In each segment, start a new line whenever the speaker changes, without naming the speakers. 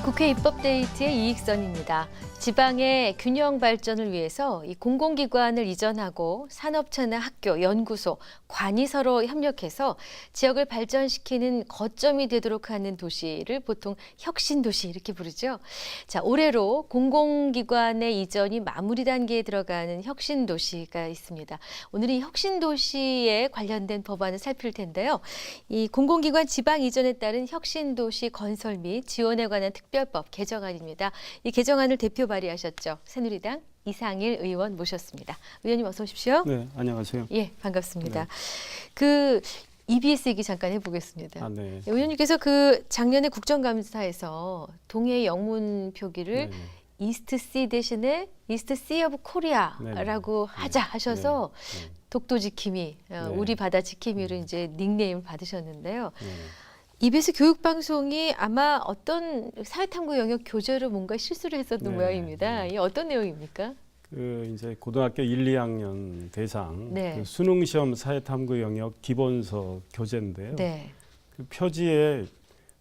국회 입법데이트의 이익선입니다. 지방의 균형 발전을 위해서 이 공공기관을 이전하고 산업체나 학교, 연구소, 관이 서로 협력해서 지역을 발전시키는 거점이 되도록 하는 도시를 보통 혁신도시 이렇게 부르죠. 자, 올해로 공공기관의 이전이 마무리 단계에 들어가는 혁신도시가 있습니다. 오늘은 이 혁신도시에 관련된 법안을 살필 텐데요. 이 공공기관 지방 이전에 따른 혁신도시 건설 및 지원에 관한 특별법 개정안입니다. 이 개정안을 대표 발의하셨죠. 새누리당 이상일 의원 모셨습니다. 의원님 어서 오십시오.
네, 안녕하세요.
예, 반갑습니다.
네.
EBS 얘기 잠깐 해보겠습니다.
네.
의원님께서 작년에 국정감사에서 동해 영문 표기를
네.
이스트 씨 대신에 이스트 씨 오브 코리아라고 하자 하셔서
네.
독도 지킴이, 우리 바다 지킴이로 이제 닉네임을 받으셨는데요. EBS 교육방송이 아마 어떤 사회탐구 영역 교재로 뭔가 실수를 했었던 모양입니다. 이게 어떤 내용입니까?
이제 고등학교 1, 2학년 대상
네.
그 수능 시험 사회탐구 영역 기본서 교재인데요.
네.
그 표지에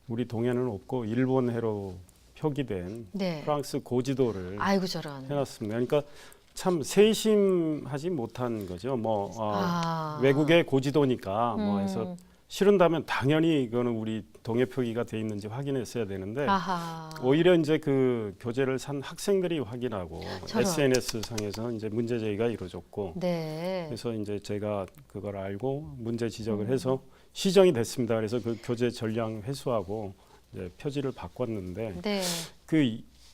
우리 동해는 없고 일본해로 표기된
네.
프랑스 고지도를
아이고 저런.
해놨습니다. 그러니까 참 세심하지 못한 거죠. 외국의 고지도니까 해서 싫은다면 당연히 이거는 우리 동해 표기가 돼 있는지 확인했어야 되는데 오히려 이제 그 교재를 산 학생들이 확인하고
저런.
SNS 상에서 이제 문제 제기가 이루어졌고
네.
그래서 이제 제가 그걸 알고 문제 지적을 해서 시정이 됐습니다. 그래서 그 교재 전량 회수하고 이제 표지를 바꿨는데
네.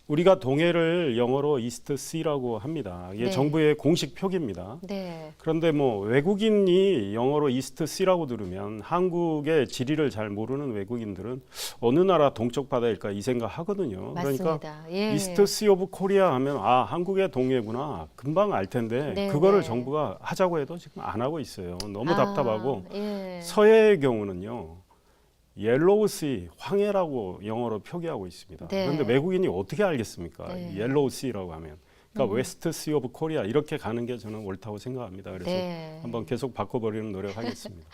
우리가 동해를 영어로 이스트 C라고 합니다. 이게
네.
정부의 공식 표기입니다.
네.
그런데 외국인이 영어로 이스트 C라고 들으면 한국의 지리를 잘 모르는 외국인들은 어느 나라 동쪽 바다일까 이 생각 하거든요.
맞습니다.
그러니까
예.
이스트 C 오브 코리아 하면 한국의 동해구나 금방 알 텐데
네,
그거를
네.
정부가 하자고 해도 지금 안 하고 있어요. 너무 답답하고
예.
서해의 경우는요. 옐로우씨, 황해라고 영어로 표기하고 있습니다.
네.
그런데 외국인이 어떻게 알겠습니까?
네.
옐로우씨라고 하면. 그러니까 웨스트 씨 오브 코리아 이렇게 가는 게 저는 옳다고 생각합니다. 그래서
네.
한번 계속 바꿔버리는 노력하겠습니다.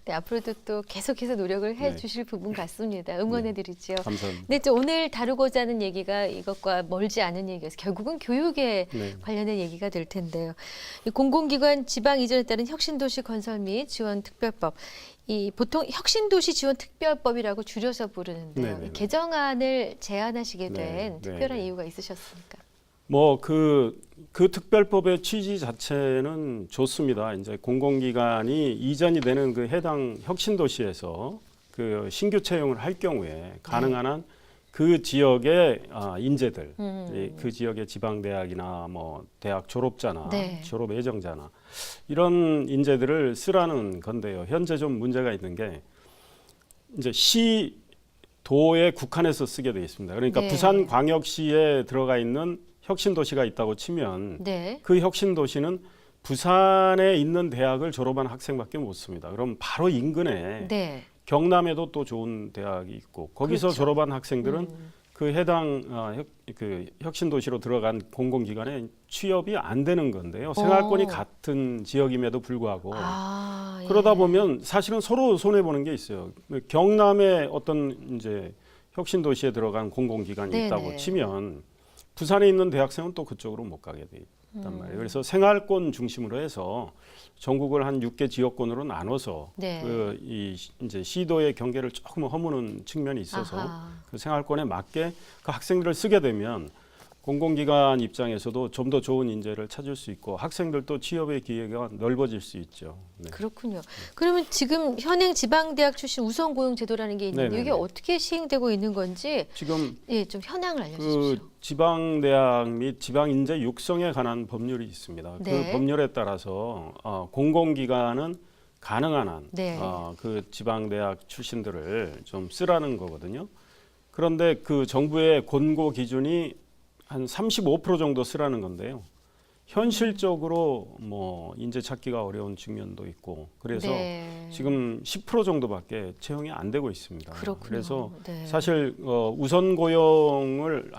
네, 앞으로도 또 계속해서 노력을
네.
해주실 부분 같습니다. 응원해드리죠.
감사합니다.
네, 오늘 다루고자 하는 얘기가 이것과 멀지 않은 얘기여서 결국은 교육에
네.
관련된 얘기가 될 텐데요. 이 공공기관 지방 이전에 따른 혁신도시 건설 및 지원 특별법. 보통 혁신도시 지원 특별법이라고 줄여서 부르는데요.
네네네.
이 개정안을 제안하시게 된
네,
특별한
네.
이유가 있으셨습니까?
그 특별법의 취지 자체는 좋습니다. 이제 공공기관이 이전이 되는 그 해당 혁신도시에서 그 신규 채용을 할 경우에 가능한 한 그 지역의 인재들, 그 지역의 지방대학이나 대학 졸업자나
네.
졸업 예정자나 이런 인재들을 쓰라는 건데요. 현재 좀 문제가 있는 게 이제 시도에 국한해서 쓰게 되어 있습니다. 그러니까
네.
부산광역시에 들어가 있는 혁신도시가 있다고 치면
네.
그 혁신도시는 부산에 있는 대학을 졸업한 학생밖에 못 씁니다. 그럼 바로 인근에
네.
경남에도 또 좋은 대학이 있고 거기서
그렇죠.
졸업한 학생들은 그 해당 혁신도시로 들어간 공공기관에 취업이 안 되는 건데요. 생활권이 같은 지역임에도 불구하고
예.
그러다 보면 사실은 서로 손해 보는 게 있어요. 경남에 어떤 이제 혁신도시에 들어간 공공기관이
네네.
있다고 치면 부산에 있는 대학생은 또 그쪽으로 못 가게 돼 있단 말이에요. 그래서 생활권 중심으로 해서 전국을 한 6개 지역권으로 나눠서
네.
이제 시도의 경계를 조금 허무는 측면이 있어서 그 생활권에 맞게 그 학생들을 쓰게 되면 공공기관 입장에서도 좀 더 좋은 인재를 찾을 수 있고 학생들도 취업의 기회가 넓어질 수 있죠. 네.
그렇군요. 그러면 지금 현행 지방대학 출신 우선 고용 제도라는 게 있는데
네네네.
이게 어떻게 시행되고 있는 건지
지금
좀 현황을 알려주십시오.
지방대학 및 지방인재 육성에 관한 법률이 있습니다.
네.
그 법률에 따라서 공공기관은 가능한 한
네.
그 지방대학 출신들을 좀 쓰라는 거거든요. 그런데 그 정부의 권고 기준이 한 35% 정도 쓰라는 건데요. 현실적으로 인재 찾기가 어려운 측면도 있고 그래서
네.
지금 10% 정도밖에 채용이 안 되고 있습니다.
그렇군요.
그래서
네.
사실 우선 고용을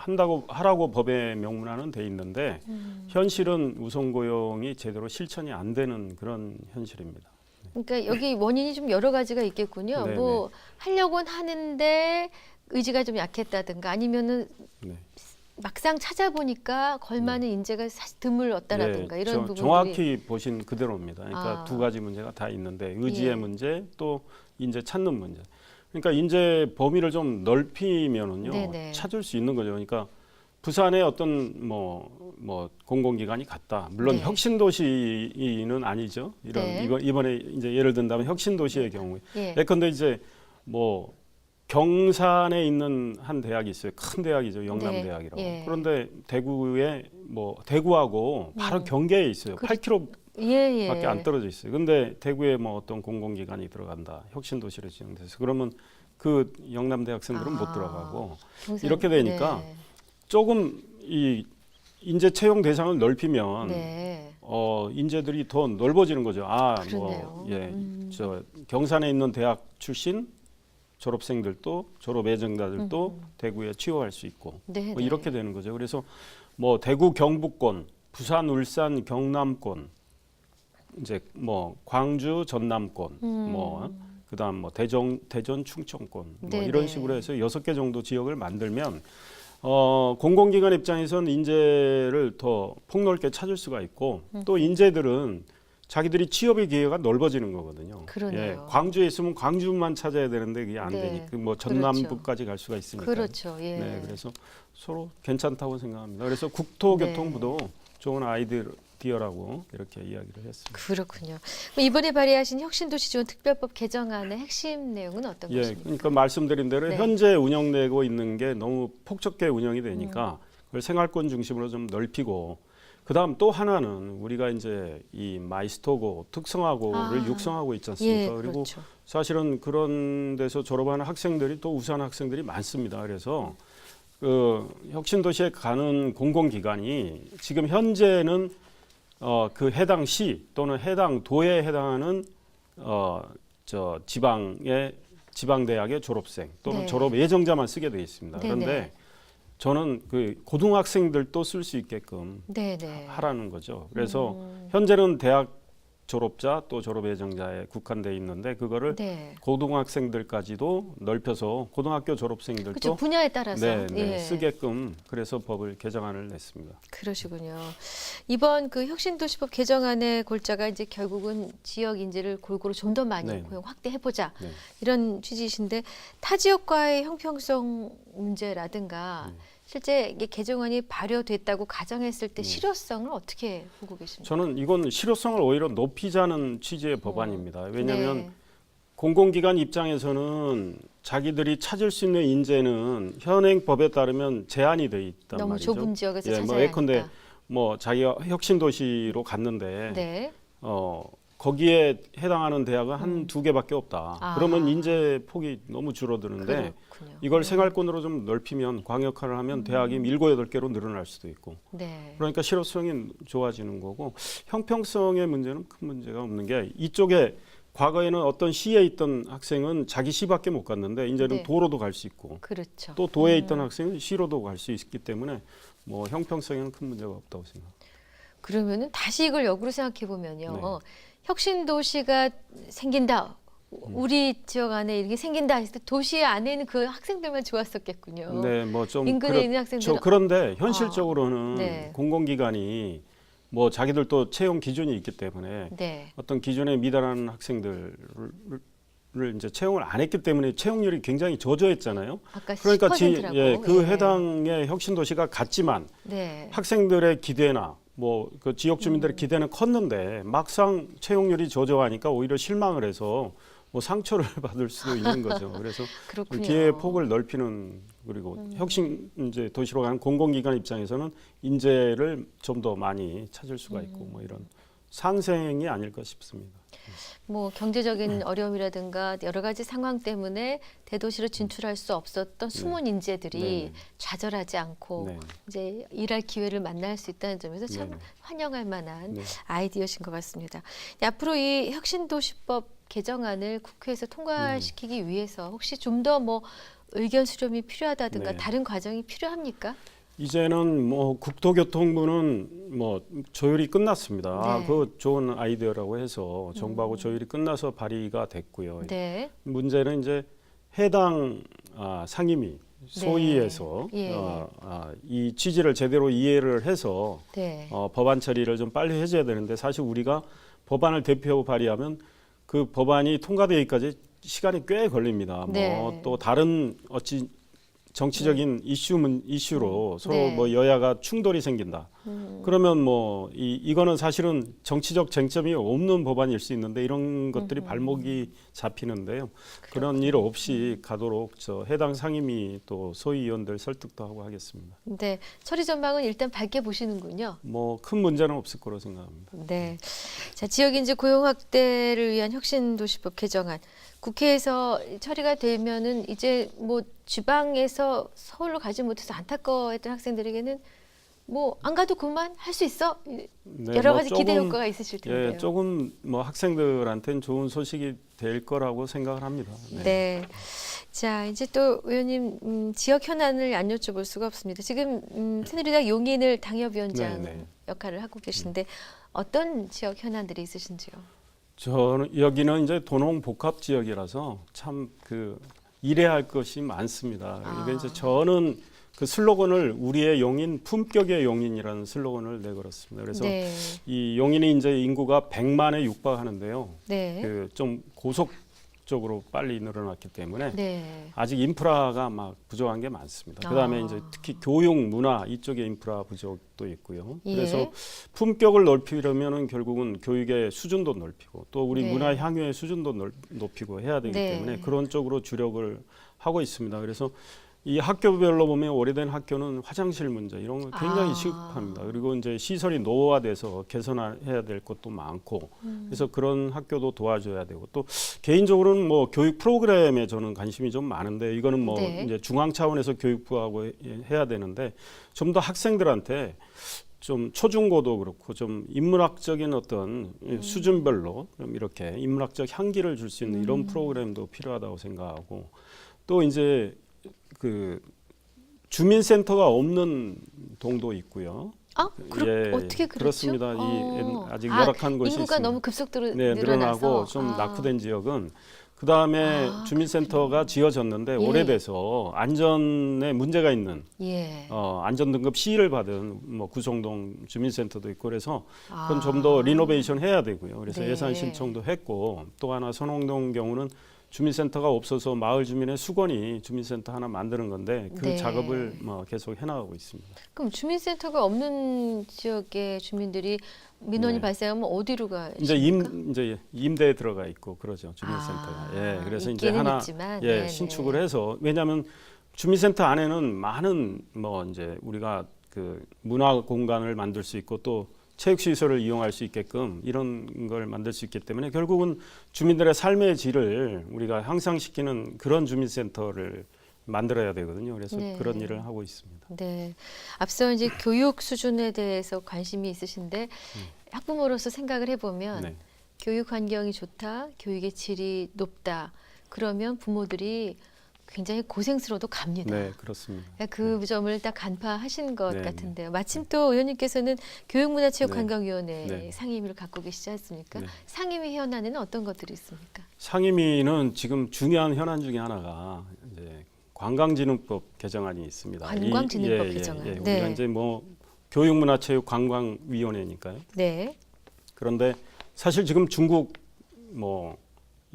하라고 법에 명문화는 돼 있는데 현실은 우선 고용이 제대로 실천이 안 되는 그런 현실입니다.
그러니까 여기 원인이 좀 여러 가지가 있겠군요.
네네.
하려고는 하는데 의지가 좀 약했다든가 아니면은
네.
막상 찾아보니까 걸맞는 인재가 사실 드물었다라든가
네,
이런 부분들이
정확히 보신 그대로입니다. 그러니까
아.
두 가지 문제가 다 있는데 의지의
예.
문제 또 인재 찾는 문제. 그러니까 인재 범위를 좀 넓히면은요
네네.
찾을 수 있는 거죠. 그러니까 부산에 어떤 뭐 공공기관이 갔다. 물론
네.
혁신도시는 아니죠. 이런
네.
이번에 이제 예를 든다면 혁신도시의 경우에.
예.
예컨대 이제 뭐 경산에 있는 한 대학이 있어요. 큰 대학이죠. 영남대학이라고.
네. 예.
그런데 대구에 뭐 대구하고 바로 경계에 있어요. 8km
예.
밖에 안 떨어져 있어요. 근데 대구에 뭐 어떤 공공기관이 들어간다. 혁신도시로 지정돼서 그러면 그 영남대 학생들은 못 들어가고 이렇게 되니까
네.
조금 이 인재 채용 대상을 넓히면
네.
인재들이 더 넓어지는 거죠.
그러네요.
저 경산에 있는 대학 출신 졸업생들도 졸업 예정자들도 대구에 취업할 수 있고
네.
뭐 이렇게 되는 거죠. 그래서 뭐 대구 경북권, 부산, 울산, 경남권, 이제 뭐 광주, 전남권, 뭐 그다음 뭐 대전, 충청권 뭐
네네.
이런 식으로 해서 6개 정도 지역을 만들면 공공기관 입장에서는 인재를 더 폭넓게 찾을 수가 있고 또 인재들은 자기들이 취업의 기회가 넓어지는 거거든요.
그러네요.
광주에 있으면 광주만 찾아야 되는데 그게 안
네.
되니까 뭐 전남부까지 갈 수가 있으니까.
그렇죠. 예.
네, 그래서 서로 괜찮다고 생각합니다. 그래서 국토교통부도 좋은 아이디어라고 이렇게 이야기를 했습니다.
그렇군요. 이번에 발의하신 혁신도시지원 특별법 개정안의 핵심 내용은 어떤 것입니까?
그러니까 말씀드린 대로
네.
현재 운영되고 있는 게 너무 폭적게 운영이 되니까 그걸 생활권 중심으로 좀 넓히고 그다음 또 하나는 우리가 이제 이 마이스터고 특성화고를 육성하고 있지 않습니까?
예,
그리고
그렇죠.
사실은 그런 데서 졸업하는 학생들이 또 우수한 학생들이 많습니다. 그래서 그 혁신도시에 가는 공공기관이 지금 현재는 그 해당 시 또는 해당 도에 해당하는 저 지방대학의 졸업생 또는
네.
졸업 예정자만 쓰게 되어 있습니다.
네네.
그런데 저는 그 고등학생들도 쓸 수 있게끔
네네.
하라는 거죠. 그래서 현재는 대학 졸업자 또 졸업 예정자에 국한돼 있는데 그거를
네.
고등학생들까지도 넓혀서 고등학교 졸업생들도
그렇죠. 분야에 따라서 예.
쓰게끔 그래서 법을 개정안을 냈습니다.
그러시군요. 이번 그 혁신도시법 개정안의 골자가 이제 결국은 지역 인재를 골고루 좀 더 많이
네.
고용 확대해보자
네.
이런 취지이신데 타 지역과의 형평성 문제라든가 실제 이게 개정안이 발효됐다고 가정했을 때 실효성을 어떻게 보고 계십니까?
저는 이건 실효성을 오히려 높이자는 취지의 법안입니다. 왜냐하면
네.
공공기관 입장에서는 자기들이 찾을 수 있는 인재는 현행 법에 따르면 제한이 돼 있단
너무
말이죠.
좁은 지역에서
뭐
찾아야
예컨대
하니까.
뭐 자기가 혁신도시로 갔는데
네.
거기에 해당하는 대학은 한 두 개밖에 없다.
아.
그러면 인재 폭이 너무 줄어드는데
그렇군요.
이걸 생활권으로 좀 넓히면 광역화를 하면 대학이 7, 8개로 늘어날 수도 있고
네.
그러니까 실효성이 좋아지는 거고 형평성의 문제는 큰 문제가 없는 게 이쪽에 과거에는 어떤 시에 있던 학생은 자기 시밖에 못 갔는데 이제는
네.
도로도 갈 수 있고
그렇죠.
또 도에 있던 학생은 시로도 갈 수 있기 때문에 뭐 형평성에는 큰 문제가 없다고 생각합니다.
그러면은 다시 이걸 역으로 생각해 보면요.
네.
혁신도시가 생긴다. 우리 지역 안에 이렇게 생긴다 했을 때 도시 안에는 그 학생들만 좋았었겠군요.
네, 뭐 좀
인근에 있는 학생들은
그런데 현실적으로는
네.
공공기관이 뭐 자기들도 채용 기준이 있기 때문에
네.
어떤 기준에 미달하는 학생들을 이제 채용을 안 했기 때문에 채용률이 굉장히 저조했잖아요.
아까
그러니까
10%라고.
그 해당의 혁신도시가 갔지만
네.
학생들의 기대나 뭐 그 지역 주민들의 기대는 컸는데 막상 채용률이 저조하니까 오히려 실망을 해서 뭐 상처를 받을 수도 있는 거죠. 그래서
그렇군요.
기회의 폭을 넓히는 그리고 혁신 이제 도시로 가는 공공기관 입장에서는 인재를 좀 더 많이 찾을 수가 있고 뭐 이런 상생이 아닐까 싶습니다.
뭐 경제적인 어려움이라든가 여러 가지 상황 때문에 대도시로 진출할 수 없었던 숨은 인재들이
네.
좌절하지 않고
네.
이제 일할 기회를 만날 수 있다는 점에서 참
네.
환영할 만한
네.
아이디어신 것 같습니다. 앞으로 이 혁신도시법 개정안을 국회에서 통과시키기 위해서 혹시 좀 더 뭐 의견 수렴이 필요하다든가
네.
다른 과정이 필요합니까?
이제는 뭐 국토교통부는 뭐 조율이 끝났습니다.
네.
그 좋은 아이디어라고 해서 정부하고 조율이 끝나서 발의가 됐고요.
네.
문제는 이제 해당 상임위 소위에서
예.
이 취지를 제대로 이해를 해서
네.
법안 처리를 좀 빨리 해줘야 되는데 사실 우리가 법안을 대표하고 발의하면 그 법안이 통과되기까지 시간이 꽤 걸립니다.
네.
뭐 또 다른 어찌 정치적인 이슈로 서로
네.
뭐 여야가 충돌이 생긴다. 그러면 뭐 이거는 사실은 정치적 쟁점이 없는 법안일 수 있는데 이런 것들이 발목이 잡히는데요. 그런 일 없이 가도록 저 해당 상임위 또 소위위원들 설득도 하고 하겠습니다.
네. 처리 전망은 일단 밝게 보시는군요.
뭐 큰 문제는 없을 거로 생각합니다.
네. 자, 지역인지 고용 확대를 위한 혁신도시법 개정안. 국회에서 처리가 되면은 이제 뭐 지방에서 서울로 가지 못해서 안타까워했던 학생들에게는 뭐 안 가도 그만 할 수 있어.
네,
여러
뭐
가지 기대
조금,
효과가 있으실 텐데요.
예, 조금 뭐 학생들한테는 좋은 소식이 될 거라고 생각을 합니다. 네.
네. 자, 이제 또 의원님 지역 현안을 안 여쭤볼 수가 없습니다. 지금 새누리당 용인을 당협위원장
네, 네.
역할을 하고 계신데 어떤 지역 현안들이 있으신지요?
저는 여기는 이제 도농 복합 지역이라서 참 그 일해야 할 것이 많습니다. 그러니까 이제 저는 그 슬로건을 우리의 용인 품격의 용인이라는 슬로건을 내걸었습니다. 그래서
네.
이 용인이 이제 인구가 100만에 육박하는데요.
네.
그 좀 고속적으로 빨리 늘어났기 때문에
네.
아직 인프라가 막 부족한 게 많습니다. 그다음에 이제 특히 교육, 문화 이쪽에 인프라 부족도 있고요.
예.
그래서 품격을 넓히려면은 결국은 교육의 수준도 넓히고 또 우리
네.
문화 향유의 수준도 높이고 해야 되기
네.
때문에 그런 쪽으로 주력을 하고 있습니다. 그래서 이 학교별로 보면 오래된 학교는 화장실 문제 이런 거 굉장히 시급합니다. 그리고 이제 시설이 노후화돼서 개선해야 될 것도 많고 그래서 그런 학교도 도와줘야 되고 또 개인적으로는 뭐 교육 프로그램에 저는 관심이 좀 많은데 이거는 뭐
네.
이제 중앙 차원에서 교육부하고 해야 되는데 좀 더 학생들한테 좀 초중고도 그렇고 좀 인문학적인 어떤 수준별로 좀 이렇게 인문학적 향기를 줄 수 있는 이런 프로그램도 필요하다고 생각하고 또 이제 그 주민센터가 없는 동도 있고요.
아,
예,
어떻게 그렇죠?
그렇습니다. 아직 열악한 곳이
인구가
있습니다.
너무 급속도로
네,
늘어나서
늘어나고 좀 낙후된 지역은 그 다음에 주민센터가 지어졌는데
예.
오래돼서 안전에 문제가 있는
예.
안전등급 C를 받은 뭐 구성동 주민센터도 있고 그래서 그건
아.
좀 더 리노베이션 해야 되고요. 그래서
네.
예산 신청도 했고 또 하나 선홍동 경우는 주민센터가 없어서 마을 주민의 수건이 주민센터 하나 만드는 건데 그
네.
작업을 뭐 계속 해나가고 있습니다.
그럼 주민센터가 없는 지역의 주민들이 민원이
네.
발생하면 어디로 가십니까?
이제 임대에 들어가 있고 그러죠 주민센터가. 예, 그래서 이제
있기는
하나
있지만,
예
네네.
신축을 해서 왜냐하면 주민센터 안에는 많은 뭐 이제 우리가 그 문화 공간을 만들 수 있고 또 체육 시설을 이용할 수 있게끔 이런 걸 만들 수 있기 때문에 결국은 주민들의 삶의 질을 우리가 향상시키는 그런 주민센터를 만들어야 되거든요. 그래서
네.
그런 일을 하고 있습니다.
네. 앞서 이제 교육 수준에 대해서 관심이 있으신데 학부모로서 생각을 해보면
네.
교육 환경이 좋다, 교육의 질이 높다. 그러면 부모들이 굉장히 고생스러워도 갑니다.
네, 그렇습니다.
그 점을 딱 간파하신 것
네,
같은데요. 마침 또 의원님께서는 교육문화체육관광위원회
네.
상임위를 갖고 계시지 않습니까?
네.
상임위 현안에는 어떤 것들이 있습니까?
상임위는 지금 중요한 현안 중에 하나가 이제 관광진흥법 개정안이 있습니다.
관광진흥법 개정안.
우리가
네.
이제 뭐 교육문화체육관광위원회니까요.
네.
그런데 사실 지금 중국 뭐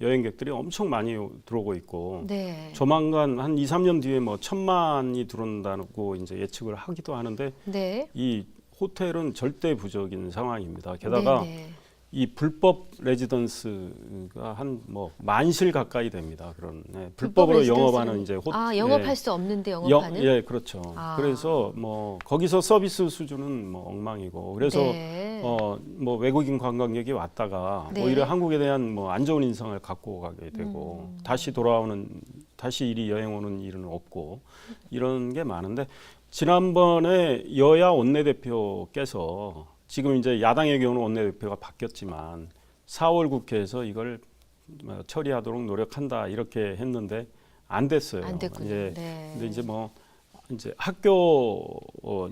여행객들이 엄청 많이 들어오고 있고
네.
조만간 한 2, 3년 뒤에 뭐 1,000만이 들어온다고 이제 예측을 하기도 하는데
네.
이 호텔은 절대 부족인 상황입니다. 게다가
네네.
이 불법 레지던스가 한 뭐 만실 가까이 됩니다. 그런 불법으로
레지던스는-
영업하는 이제
영업할 수 없는데 영업하는?
예, 그렇죠.
아.
그래서 뭐 거기서 서비스 수준은 뭐 엉망이고 그래서
네.
뭐 외국인 관광객이 왔다가
네.
오히려 한국에 대한 뭐 안 좋은 인상을 갖고 가게 되고 다시 이리 여행 오는 일은 없고 이런 게 많은데 지난번에 여야 원내대표께서 지금 이제 야당의 경우는 원내대표가 바뀌었지만 4월 국회에서 이걸 처리하도록 노력한다 이렇게 했는데 안 됐어요.
안 됐군요.
예.
네.
근데 이제 학교가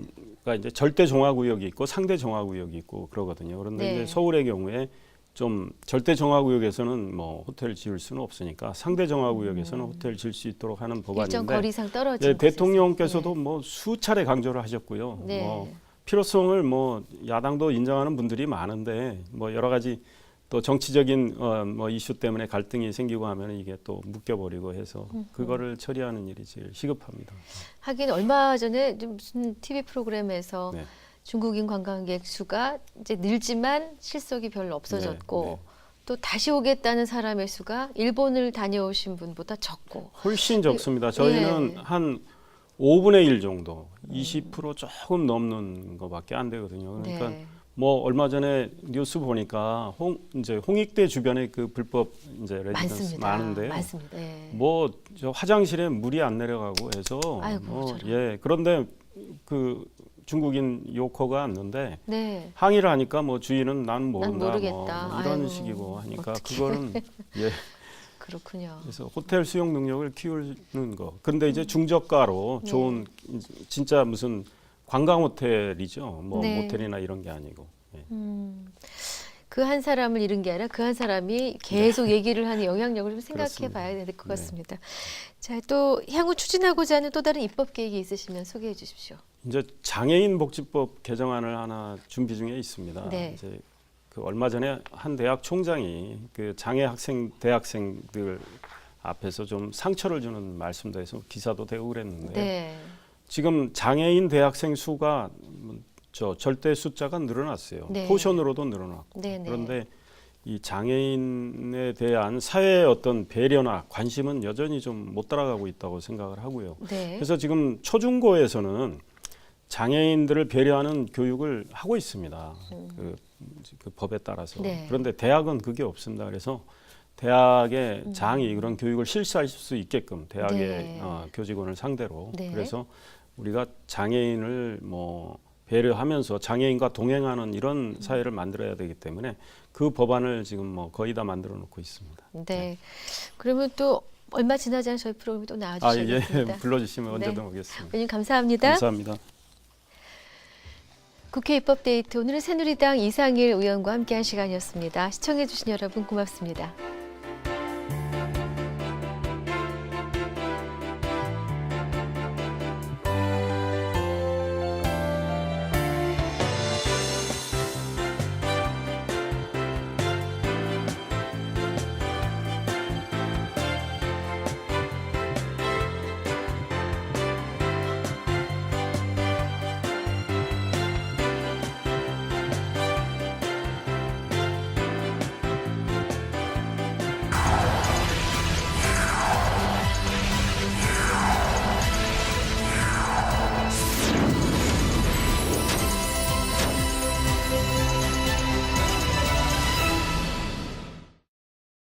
이제 절대 종합구역이 있고 상대 종합구역이 있고 그러거든요. 그런데
네.
이제 서울의 경우에 좀 절대 정화구역에서는 뭐 호텔 지을 수는 없으니까 상대 정화구역에서는 호텔 지을 수 있도록 하는
일정
법안인데
거리상 떨어진
예,
곳에서.
대통령께서도 뭐 수차례 강조를 하셨고요.
네.
뭐 필요성을 뭐 야당도 인정하는 분들이 많은데 뭐 여러 가지 또 정치적인 뭐 이슈 때문에 갈등이 생기고 하면 이게 또 묶여버리고 해서 그거를 처리하는 일이 제일 시급합니다.
하긴 얼마 전에 좀 무슨 TV 프로그램에서
네.
중국인 관광객 수가 이제 늘지만 실속이 별로 없어졌고
네, 네.
또 다시 오겠다는 사람의 수가 일본을 다녀오신 분보다 적고.
훨씬 적습니다. 저희는
예.
한 5분의 1 정도, 20% 조금 넘는 것밖에 안 되거든요. 그러니까
네.
뭐 얼마 전에 뉴스 보니까 이제 홍익대 주변에 그 불법 이제 레지던스
많습니다.
많은데요.
많습니다. 예.
뭐 저 화장실에 물이 안 내려가고 해서
아이고, 저런.
예. 그런데 그 중국인 요커가 왔는데
네.
항의를 하니까 뭐 주인은 난 모른다
모르겠다.
뭐 이런
아이고,
식이고 하니까
어떡해.
그거는 예.
그렇군요.
그래서 호텔 수용 능력을 키우는 거. 근데 이제 중저가로
네.
좋은 진짜 무슨 관광 호텔이죠. 뭐
네.
모텔이나 이런 게 아니고. 예.
그 한 사람을 잃은 게 아니라 그 한 사람이 계속 얘기를 하는 영향력을 좀 생각해
그렇습니다.
봐야 될 것
네.
같습니다. 자, 또 향후 추진하고자 하는 또 다른 입법 계획이 있으시면 소개해 주십시오.
이제 장애인 복지법 개정안을 하나 준비 중에 있습니다.
네.
이제 그 얼마 전에 한 대학 총장이 그 장애 대학생들 앞에서 좀 상처를 주는 말씀도 해서 기사도 되고 그랬는데
네.
지금 장애인 대학생 수가 저 절대 숫자가 늘어났어요.
네.
포션으로도 늘어났고.
네, 네.
그런데 이 장애인에 대한 사회의 어떤 배려나 관심은 여전히 좀 못 따라가고 있다고 생각을 하고요.
네.
그래서 지금 초중고에서는 장애인들을 배려하는 교육을 하고 있습니다. 그 법에 따라서.
네.
그런데 대학은 그게 없습니다. 그래서 대학의 장이 그런 교육을 실시할 수 있게끔 대학의
네.
교직원을 상대로
네.
그래서 우리가 장애인을 뭐 배려하면서 장애인과 동행하는 이런 사회를 만들어야 되기 때문에 그 법안을 지금 뭐 거의 다 만들어 놓고 있습니다.
네. 그러면 또 얼마 지나지 않아 저희 프로그램에 또 나와주시겠습니다.
예, 불러주시면
네.
언제든 오겠습니다.
의원님 감사합니다.
감사합니다.
국회 입법데이트 오늘은 새누리당 이상일 의원과 함께한 시간이었습니다. 시청해주신 여러분 고맙습니다.